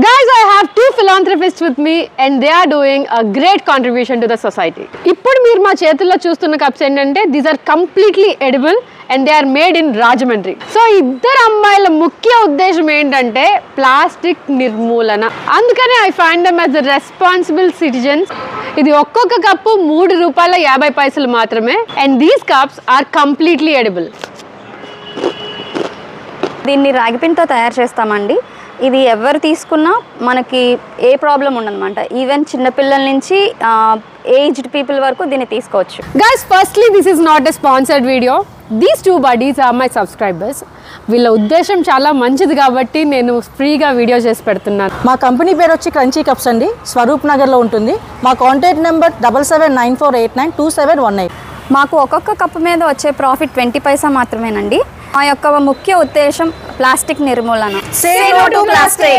Guys, I have two philanthropists with me and they are doing a great contribution to the society. ఇప్పుడు మీరు మా చేతుల్లో చూస్తున్న cups ఏంటంటే these are completely edible and they are made in Rajahmundry. So ఇద్దరు అమ్మాయిల ముఖ్య ఉద్దేశం ఏంటంటే ప్లాస్టిక్ నిర్మూలన. అందుకనే I find them as the responsible citizens. ఇది ఒక్కొక్క కప్పు ₹3.50 మాత్రమే and these cups are completely edible. దీన్ని రాగిపిండితో తయారు చేస్తామండి. ఇది ఎవరు తీసుకున్నా మనకి ఏ ప్రాబ్లం ఉండదన్నమాట. ఈవెన్ చిన్నపిల్లల నుంచి ఏజ్డ్ పీపుల్ వరకు దీన్ని తీసుకోవచ్చు. Guys, firstly this is not a sponsored video. These two buddies are my subscribers. వీళ్ళ ఉద్దేశం చాలా మంచిది కాబట్టి నేను ఫ్రీగా వీడియో చేసి పెడుతున్నాను. మా కంపెనీ పేరు వచ్చి క్రంచీ కప్స్ అండి. స్వరూప్ నగర్లో ఉంటుంది. మా కాంటాక్ట్ నెంబర్ 7794892718. మాకు ఒక్కొక్క కప్పు మీద వచ్చే ప్రాఫిట్ 20 పైసా మాత్రమేనండి. మా యొక్క ముఖ్య ఉద్దేశం ప్లాస్టిక్ నిర్మూలన. Say no to plastic.